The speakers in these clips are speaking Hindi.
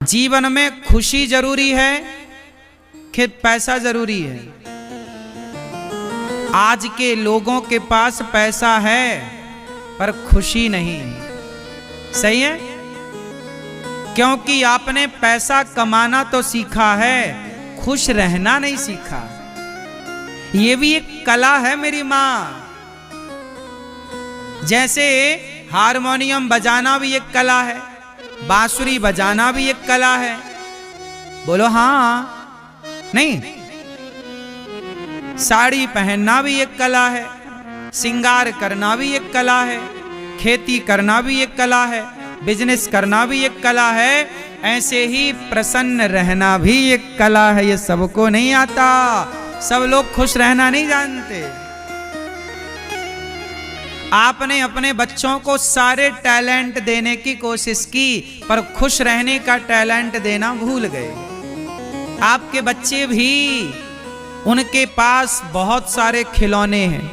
जीवन में खुशी जरूरी है कि पैसा जरूरी है? आज के लोगों के पास पैसा है पर खुशी नहीं है। सही है? क्योंकि आपने पैसा कमाना तो सीखा है, खुश रहना नहीं सीखा। ये भी एक कला है मेरी मां। जैसे हारमोनियम बजाना भी एक कला है, बांसुरी बजाना भी एक कला है। बोलो हाँ नहीं? साड़ी पहनना भी एक कला है, श्रृंगार करना भी एक कला है, खेती करना भी एक कला है, बिजनेस करना भी एक कला है। ऐसे ही प्रसन्न रहना भी एक कला है। ये सबको नहीं आता, सब लोग खुश रहना नहीं जानते। आपने अपने बच्चों को सारे टैलेंट देने की कोशिश की पर खुश रहने का टैलेंट देना भूल गए। आपके बच्चे भी, उनके पास बहुत सारे खिलौने हैं,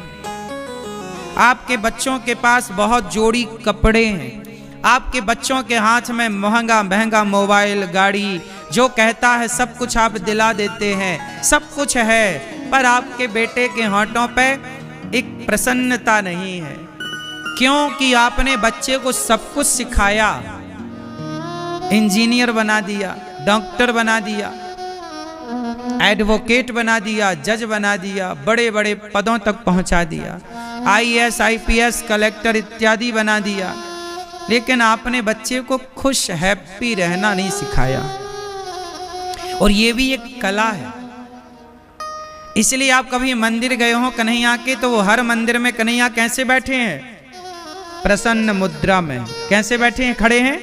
आपके बच्चों के पास बहुत जोड़ी कपड़े हैं, आपके बच्चों के हाथ में महंगा महंगा मोबाइल, गाड़ी, जो कहता है सब कुछ आप दिला देते हैं, सब कुछ है, पर आपके बेटे के होंठों पे एक प्रसन्नता नहीं है। क्योंकि आपने बच्चे को सब कुछ सिखाया, इंजीनियर बना दिया, डॉक्टर बना दिया, एडवोकेट बना दिया, जज बना दिया, बड़े बड़े पदों तक पहुंचा दिया, आईएएस, आईपीएस, कलेक्टर इत्यादि बना दिया, लेकिन आपने बच्चे को खुश हैप्पी रहना नहीं सिखाया। और ये भी एक कला है। इसलिए आप कभी मंदिर गए हो कन्हैया के, तो वो हर मंदिर में कन्हैया कैसे बैठे हैं? प्रसन्न मुद्रा में। कैसे बैठे हैं? खड़े हैं?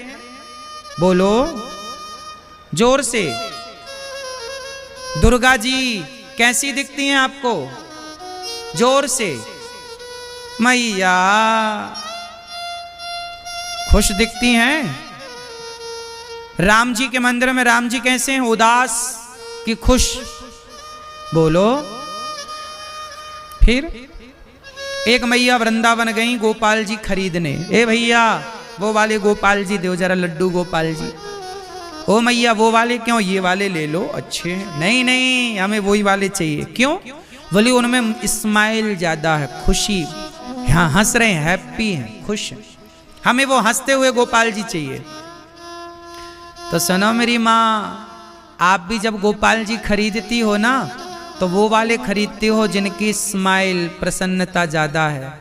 बोलो जोर से। दुर्गा जी कैसी दिखती हैं आपको? जोर से। मैया खुश दिखती हैं। राम जी के मंदिर में राम जी कैसे हैं? उदास कि खुश? बोलो। फिर एक मैया वृंदावन गई गोपाल जी खरीदने। ए भैया वो वाले गोपाल जी दो जरा, लड्डू गोपाल जी। ओ मैया वो वाले क्यों? ये वाले ले लो, अच्छे हैं। नहीं नहीं, हमें वही वाले चाहिए। क्यों? बोली उनमें स्माइल ज्यादा है, खुशी, यहाँ हंस रहे हैं, हैप्पी हैं, खुश हैं, हमें वो हंसते हुए गोपाल जी चाहिए। तो सुनो मेरी माँ, आप भी जब गोपाल जी खरीदती हो ना, तो वो वाले खरीदते हो जिनकी स्माइल, प्रसन्नता ज्यादा है।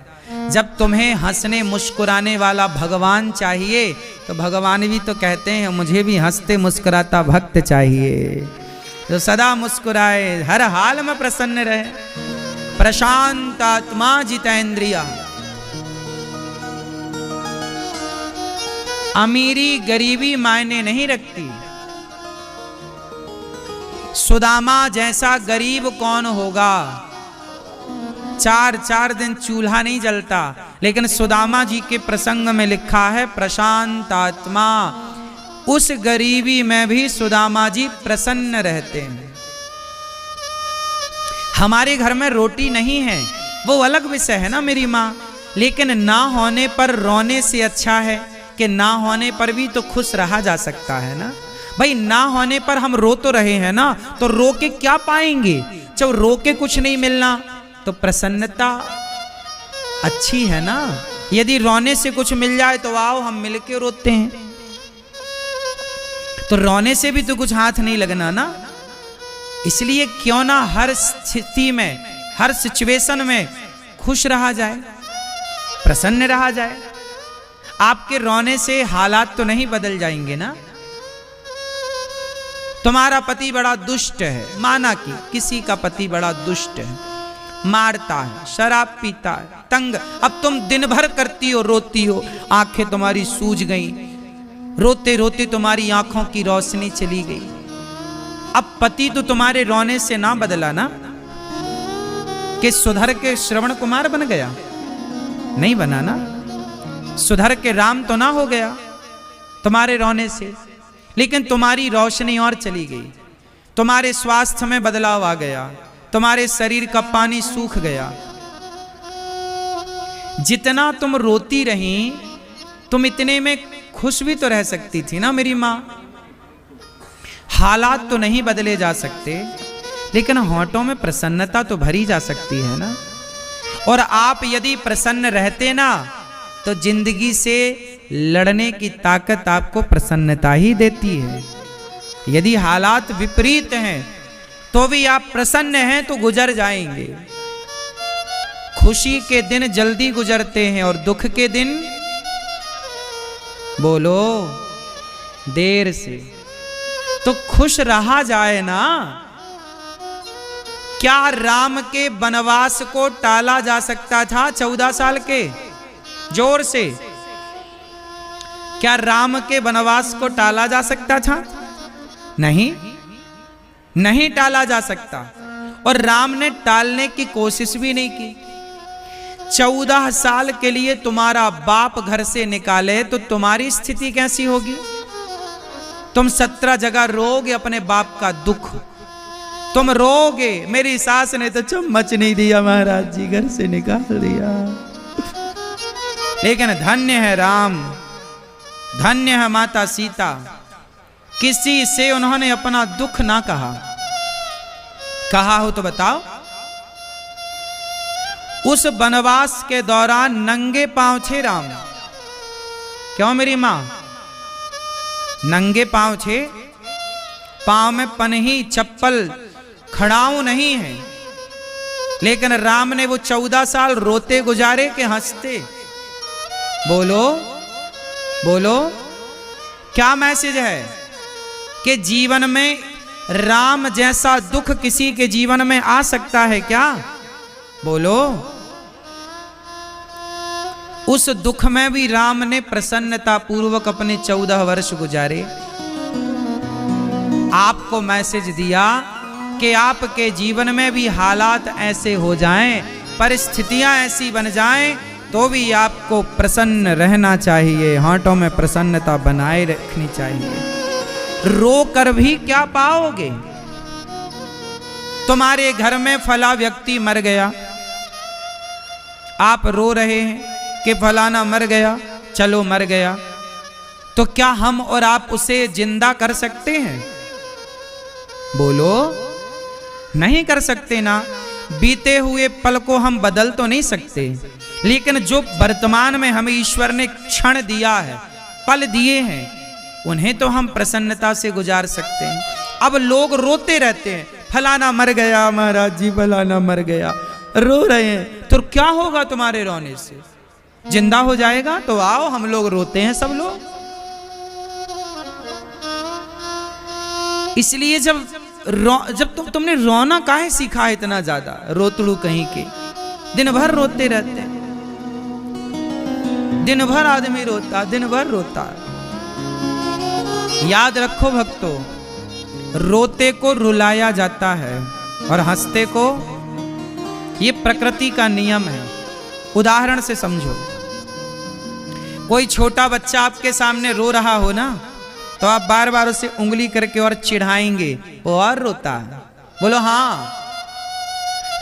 जब तुम्हें हंसने मुस्कुराने वाला भगवान चाहिए, तो भगवान भी तो कहते हैं मुझे भी हंसते मुस्कुराता भक्त चाहिए, जो सदा मुस्कुराए, हर हाल में प्रसन्न रहे। प्रशांत आत्मा जितेंद्रिया। अमीरी गरीबी मायने नहीं रखती। सुदामा जैसा गरीब कौन होगा? 4 दिन चूल्हा नहीं जलता, लेकिन सुदामा जी के प्रसंग में लिखा है प्रशांत आत्मा। उस गरीबी में भी सुदामा जी प्रसन्न रहते हैं। हमारे घर में रोटी नहीं है, वो अलग विषय है ना मेरी माँ, लेकिन ना होने पर रोने से अच्छा है कि ना होने पर भी तो खुश रहा जा सकता है ना। भाई ना होने पर हम रो तो रहे हैं ना, तो रो के क्या पाएंगे? जब रो के कुछ नहीं मिलना तो प्रसन्नता अच्छी है ना। यदि रोने से कुछ मिल जाए तो आओ हम मिलके रोते हैं। तो रोने से भी तो कुछ हाथ नहीं लगना ना। इसलिए क्यों ना हर स्थिति में, हर सिचुएशन में खुश रहा जाए, प्रसन्न रहा जाए। आपके रोने से हालात तो नहीं बदल जाएंगे ना। तुम्हारा पति बड़ा दुष्ट है, माना कि किसी का पति बड़ा दुष्ट है, मारता है, शराब पीता है, तंग। अब तुम दिन भर करती हो, रोती हो, आंखें तुम्हारी सूज गई, रोते रोते तुम्हारी आंखों की रोशनी चली गई। अब पति तो तुम्हारे रोने से ना बदला ना, कि सुधर के श्रवण कुमार बन गया? नहीं बना ना। सुधर के राम तो ना हो गया तुम्हारे रोने से, लेकिन तुम्हारी रोशनी और चली गई, तुम्हारे स्वास्थ्य में बदलाव आ गया, तुम्हारे शरीर का पानी सूख गया। जितना तुम रोती रही, तुम इतने में खुश भी तो रह सकती थी ना मेरी माँ। हालात तो नहीं बदले जा सकते, लेकिन होंठों में प्रसन्नता तो भरी जा सकती है ना। और आप यदि प्रसन्न रहते ना, तो जिंदगी से लड़ने की ताकत आपको प्रसन्नता ही देती है। यदि हालात विपरीत हैं तो भी आप प्रसन्न हैं तो गुजर जाएंगे। खुशी के दिन जल्दी गुजरते हैं और दुख के दिन बोलो देर से। तो खुश रहा जाए ना। क्या राम के वनवास को टाला जा सकता था 14 साल के? जोर से, क्या राम के वनवास को टाला जा सकता था? नहीं, नहीं टाला जा सकता। और राम ने टालने की कोशिश भी नहीं की। 14 साल के लिए तुम्हारा बाप घर से निकाले तो तुम्हारी स्थिति कैसी होगी? तुम 17 जगह रोगे अपने बाप का दुख। तुम रोगे, मेरी सास ने तो चम्मच नहीं दिया, महाराज जी घर से निकाल दिया। लेकिन धन्य है राम, धन्य है माता सीता, किसी से उन्होंने अपना दुख ना कहा। कहा हो तो बताओ। उस वनवास के दौरान नंगे पांव थे राम। क्यों मेरी मां? नंगे पांव थे, पांव में पनही चप्पल खड़ाऊ नहीं है। लेकिन राम ने वो 14 साल रोते गुजारे कि हंसते? बोलो बोलो, क्या मैसेज है? कि जीवन में राम जैसा दुख किसी के जीवन में आ सकता है क्या? बोलो। उस दुख में भी राम ने प्रसन्नता पूर्वक अपने 14 वर्ष गुजारे। आपको मैसेज दिया कि आपके जीवन में भी हालात ऐसे हो जाएं, परिस्थितियां ऐसी बन जाएं, तो भी आपको प्रसन्न रहना चाहिए, होंठों में प्रसन्नता बनाए रखनी चाहिए। रो कर भी क्या पाओगे? तुम्हारे घर में फला व्यक्ति मर गया, आप रो रहे हैं कि फलाना मर गया, चलो मर गया, तो क्या हम और आप उसे जिंदा कर सकते हैं? बोलो, नहीं कर सकते ना। बीते हुए पल को हम बदल तो नहीं सकते, लेकिन जो वर्तमान में हमें ईश्वर ने क्षण दिया है, पल दिए हैं, उन्हें तो हम प्रसन्नता से गुजार सकते हैं। अब लोग रोते रहते हैं, फलाना मर गया महाराज जी, फलाना मर गया, रो रहे हैं, तो क्या होगा तुम्हारे रोने से? जिंदा हो जाएगा? तो आओ, हम लोग रोते हैं सब लोग। इसलिए जब तुमने रोना काहे सीखा है इतना ज्यादा? रोतड़ू कहीं के, दिन भर रोते रहते हैं, दिन भर आदमी रोता, दिन भर रोता। याद रखो भक्तों, रोते को रुलाया जाता है और हंसते को, ये प्रकृति का नियम है। उदाहरण से समझो, कोई छोटा बच्चा आपके सामने रो रहा हो ना, तो आप बार बार उसे उंगली करके और चिढ़ाएंगे, वो और रोता है। बोलो हाँ।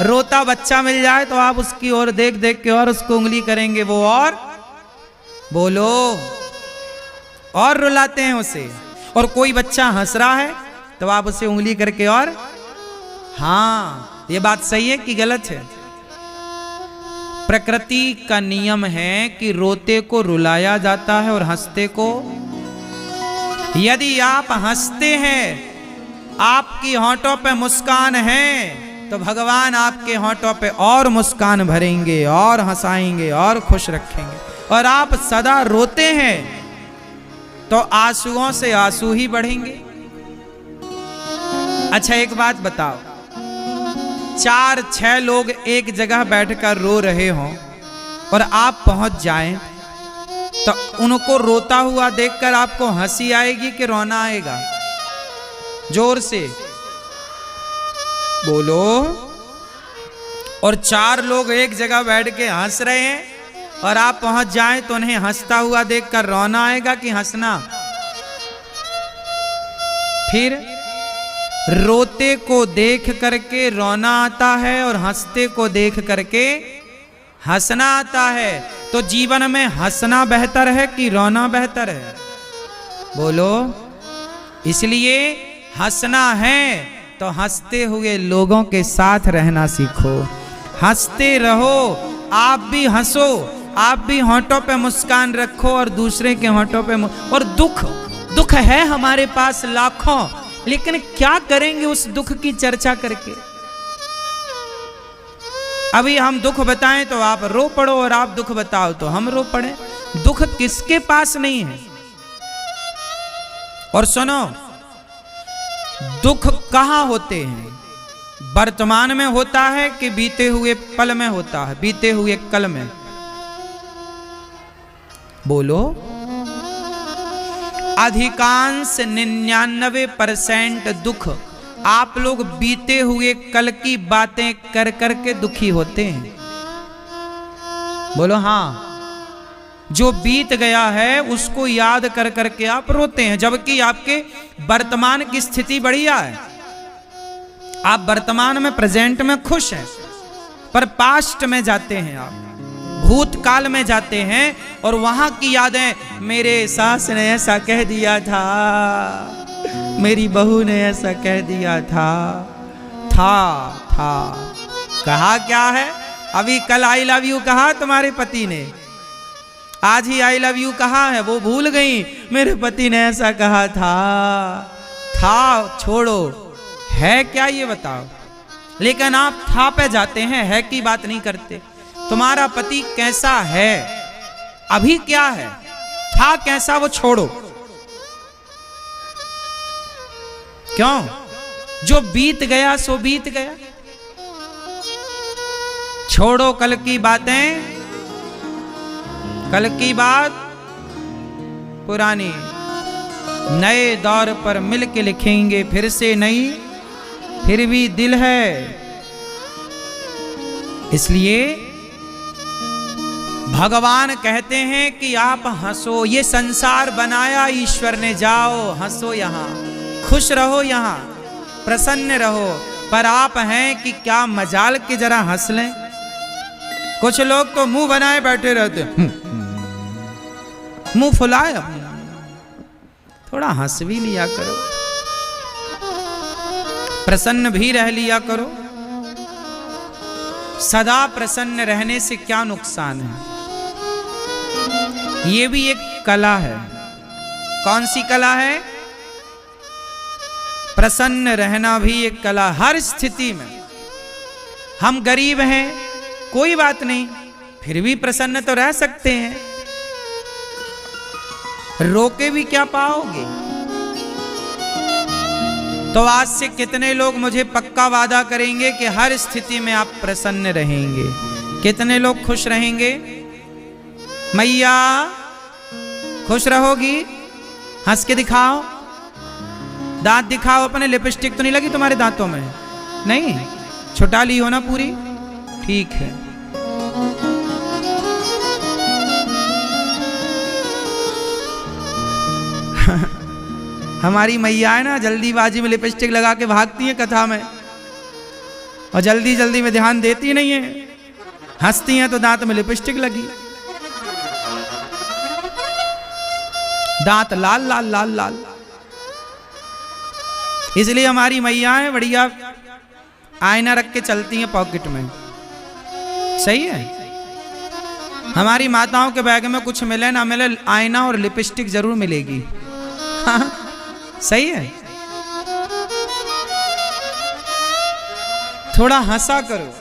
रोता बच्चा मिल जाए तो आप उसकी ओर देख देख के और उसको उंगली करेंगे, वो और बोलो और रुलाते हैं उसे। और कोई बच्चा हंस रहा है तो आप उसे उंगली करके और, हाँ ये बात सही है कि गलत है? प्रकृति का नियम है कि रोते को रुलाया जाता है और हंसते को। यदि आप हंसते हैं, आपकी होंठों पे मुस्कान है, तो भगवान आपके होंठों पे और मुस्कान भरेंगे और हंसाएंगे और खुश रखेंगे। और आप सदा रोते हैं तो आंसुओं से आंसू ही बढ़ेंगे। अच्छा एक बात बताओ, 4-6 लोग एक जगह बैठकर रो रहे हों और आप पहुंच जाएं, तो उनको रोता हुआ देखकर आपको हंसी आएगी कि रोना आएगा? जोर से बोलो। और 4 लोग एक जगह बैठ के हंस रहे हैं और आप पहुंच जाएं तो उन्हें हंसता हुआ देखकर रोना आएगा कि हंसना? फिर रोते को देख करके रोना आता है और हंसते को देख करके हंसना आता है। तो जीवन में हंसना बेहतर है कि रोना बेहतर है? बोलो। इसलिए हंसना है तो हंसते हुए लोगों के साथ रहना सीखो। हंसते रहो, आप भी हंसो, आप भी होंठों पे मुस्कान रखो और दूसरे के होंठों पे और दुख है हमारे पास लाखों, लेकिन क्या करेंगे उस दुख की चर्चा करके। अभी हम दुख बताएं तो आप रो पड़ो और आप दुख बताओ तो हम रो पड़े। दुख किसके पास नहीं है। और सुनो, दुख कहां होते हैं? वर्तमान में होता है कि बीते हुए पल में होता है, बीते हुए कल में? बोलो। अधिकांश 99% दुख आप लोग बीते हुए कल की बातें कर करके दुखी होते हैं। बोलो हाँ। जो बीत गया है उसको याद कर करके आप रोते हैं, जबकि आपके वर्तमान की स्थिति बढ़िया है। आप वर्तमान में, प्रेजेंट में खुश हैं, पर पास्ट में जाते हैं, आप भूतकाल में जाते हैं और वहां की यादें, मेरे सास ने ऐसा कह दिया था, मेरी बहू ने ऐसा कह दिया था। कहा क्या है? अभी कल आई लव यू कहा तुम्हारे पति ने, आज ही आई लव यू कहा है, वो भूल गई मेरे पति ने ऐसा कहा था। छोड़ो, है क्या ये बताओ। लेकिन आप था पे जाते हैं, है की बात नहीं करते। तुम्हारा पति कैसा है, अभी क्या है, था कैसा, वो छोड़ो। क्यों? जो बीत गया सो बीत गया। छोड़ो कल की बातें, कल की बात पुरानी, नए दौर पर मिलके लिखेंगे फिर से नई, फिर भी दिल है। इसलिए भगवान कहते हैं कि आप हंसो, ये संसार बनाया ईश्वर ने, जाओ हंसो, यहां खुश रहो, यहां प्रसन्न रहो। पर आप हैं कि क्या मजाल के जरा हंस लें। कुछ लोग तो मुंह बनाए बैठे रहते, मुंह फुलाए, थोड़ा हंस भी लिया करो, प्रसन्न भी रह लिया करो। सदा प्रसन्न रहने से क्या नुकसान है? ये भी एक कला है। कौन सी कला है? प्रसन्न रहना भी एक कला। हर स्थिति में, हम गरीब हैं कोई बात नहीं, फिर भी प्रसन्न तो रह सकते हैं। रोके भी क्या पाओगे? तो आज से कितने लोग मुझे पक्का वादा करेंगे कि हर स्थिति में आप प्रसन्न रहेंगे? कितने लोग खुश रहेंगे? मैया खुश रहोगी? हंस के दिखाओ, दांत दिखाओ अपने। लिपस्टिक तो नहीं लगी तुम्हारे दांतों में? नहीं, छुटा ली हो ना पूरी? ठीक है। हमारी मैया है ना, जल्दीबाजी में लिपस्टिक लगा के भागती है कथा में, और जल्दी जल्दी में ध्यान देती नहीं है। हंसती हैं तो दांत में लिपस्टिक लगी, दांत लाल लाल लाल लाल। इसलिए हमारी मैयाएं बढ़िया आईना रख के चलती हैं पॉकेट में। सही है। हमारी माताओं के बैग में कुछ मिले ना मिले, आईना और लिपस्टिक जरूर मिलेगी। हाँ, सही है। थोड़ा हंसा करो।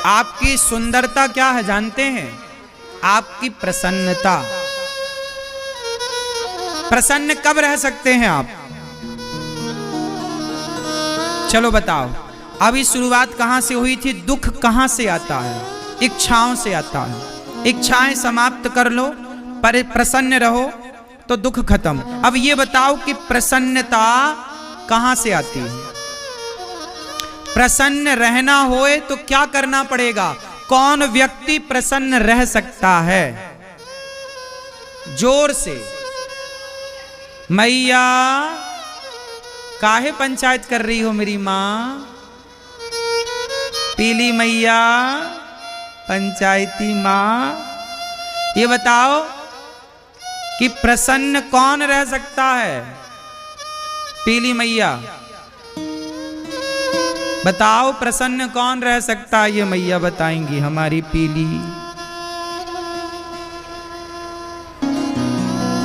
आपकी सुंदरता क्या है जानते हैं? आपकी प्रसन्नता। प्रसन्न कब रह सकते हैं आप? चलो बताओ। अभी शुरुआत कहां से हुई थी? दुख कहां से आता है? इच्छाओं से आता है। इच्छाएं समाप्त कर लो, पर प्रसन्न रहो तो दुख खत्म। अब ये बताओ कि प्रसन्नता कहां से आती है? प्रसन्न रहना होए तो क्या करना पड़ेगा? कौन व्यक्ति प्रसन्न रह सकता है? जोर से। मैया काहे पंचायत कर रही हो मेरी मां? पीली मैया, पंचायती मां, ये बताओ कि प्रसन्न कौन रह सकता है? पीली मैया बताओ, प्रसन्न कौन रह सकता है? ये मैया बताएंगी हमारी पीली।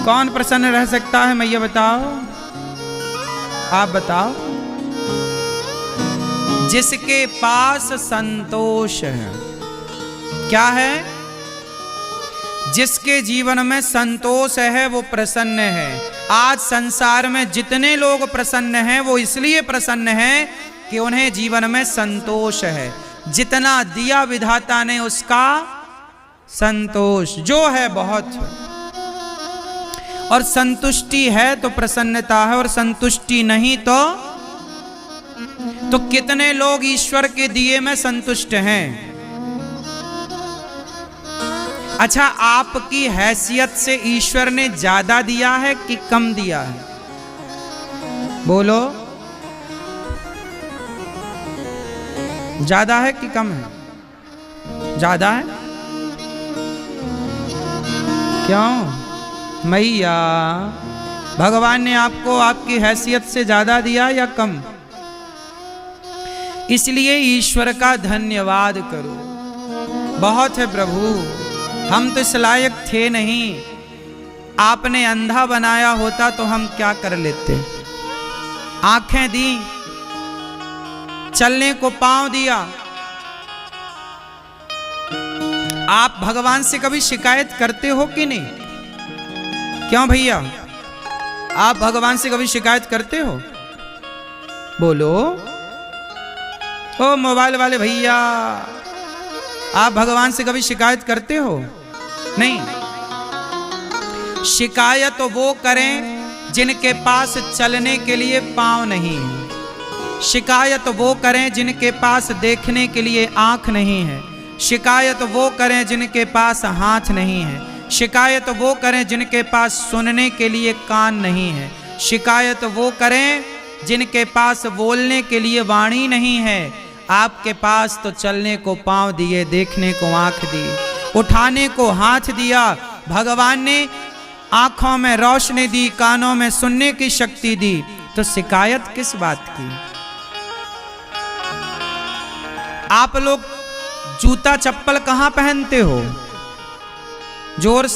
कौन प्रसन्न रह सकता है मैया बताओ, आप बताओ। जिसके पास संतोष है। क्या है? जिसके जीवन में संतोष है वो प्रसन्न है। आज संसार में जितने लोग प्रसन्न हैं वो इसलिए प्रसन्न हैं कि उन्हें जीवन में संतोष है। जितना दिया विधाता ने उसका संतोष जो है बहुत, और संतुष्टि है तो प्रसन्नता है, और संतुष्टि नहीं तो कितने लोग ईश्वर के दिए में संतुष्ट हैं। अच्छा, आपकी हैसियत से ईश्वर ने ज्यादा दिया है कि कम दिया है? बोलो, ज्यादा है कि कम है? ज्यादा है। क्यों मैया? भगवान ने आपको आपकी हैसियत से ज्यादा दिया या कम? इसलिए ईश्वर का धन्यवाद करो। बहुत है प्रभु, हम तो इस लायक थे नहीं। आपने अंधा बनाया होता तो हम क्या कर लेते? आंखें दी, चलने को पांव दिया। आप भगवान से कभी शिकायत करते हो कि नहीं? क्यों भैया, आप भगवान से कभी शिकायत करते हो? बोलो। ओ मोबाइल वाले भैया, आप भगवान से कभी शिकायत करते हो? नहीं। शिकायत वो करें जिनके पास चलने के लिए पांव नहीं है। शिकायत वो करें जिनके पास देखने के लिए आंख नहीं है। शिकायत वो करें जिनके पास हाथ नहीं है। शिकायत वो करें जिनके पास सुनने के लिए कान नहीं है। शिकायत वो करें जिनके पास बोलने के लिए वाणी नहीं है। आपके पास तो चलने को पांव दिए, देखने को आंख दी, उठाने को हाथ दिया। भगवान ने आंखों में रोशनी दी, कानों में सुनने की शक्ति दी, तो शिकायत किस बात की? आप लोग जूता चप्पल कहां पहनते हो? जोर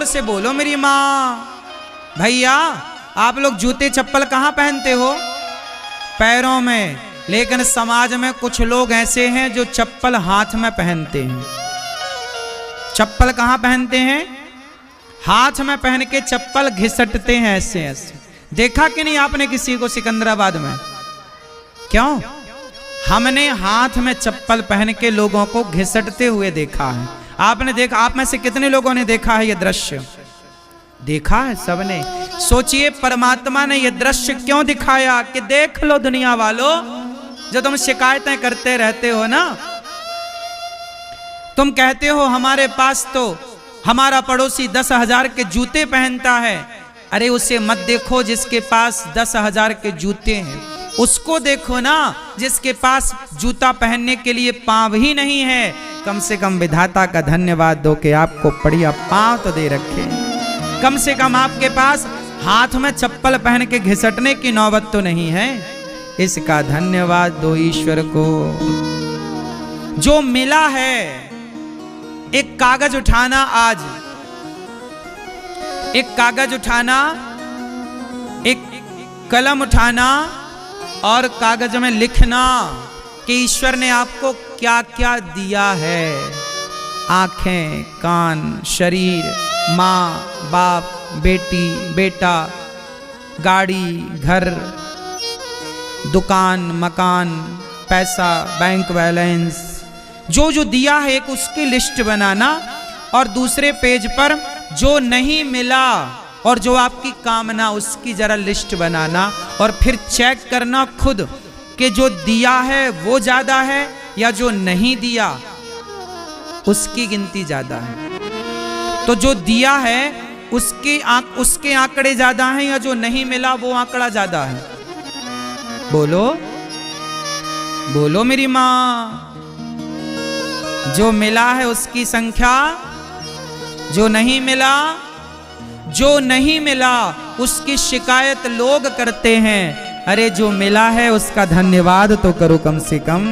से बोलो मेरी मां। भैया, आप लोग जूते चप्पल कहां पहनते हो? पैरों में। लेकिन समाज में कुछ लोग ऐसे हैं जो चप्पल हाथ में पहनते हैं। चप्पल कहां पहनते हैं? हाथ में पहन के चप्पल घिसटते हैं ऐसे ऐसे। देखा कि नहीं आपने किसी को सिकंदराबाद में? क्यों? हमने हाथ में चप्पल पहन के लोगों को घिसटते हुए देखा है। आपने देखा? आप में से कितने लोगों ने देखा है ये दृश्य? देखा है सबने। सोचिए, परमात्मा ने यह दृश्य क्यों दिखाया कि देख लो दुनिया वालों, जो तुम शिकायतें करते रहते हो ना, तुम कहते हो हमारे पास तो हमारा पड़ोसी 10,000 के जूते पहनता है। अरे उसे मत देखो जिसके पास 10,000 के जूते हैं, उसको देखो ना जिसके पास जूता पहनने के लिए पांव ही नहीं है। कम से कम विधाता का धन्यवाद दो कि आपको बढ़िया पांव तो दे रखे। कम से कम आपके पास हाथ में चप्पल पहन के घिसटने की नौबत तो नहीं है। इसका धन्यवाद दो ईश्वर को। जो मिला है, एक कागज उठाना, आज एक कागज उठाना, एक कलम उठाना और कागज में लिखना कि ईश्वर ने आपको क्या क्या दिया है। आंखें, कान, शरीर, माँ, बाप, बेटी, बेटा, गाड़ी, घर, दुकान, मकान, पैसा, बैंक बैलेंस, जो जो दिया है एक उसकी लिस्ट बनाना, और दूसरे पेज पर जो नहीं मिला और जो आपकी कामना उसकी जरा लिस्ट बनाना, और फिर चेक करना खुद कि जो दिया है वो ज्यादा है या जो नहीं दिया उसकी गिनती ज्यादा है। तो जो दिया है उसके आंकड़े ज्यादा हैं या जो नहीं मिला वो आंकड़ा ज्यादा है? बोलो बोलो मेरी मां। जो मिला है उसकी संख्या जो नहीं मिला, जो नहीं मिला उसकी शिकायत लोग करते हैं, अरे जो मिला है उसका धन्यवाद तो करो कम से कम।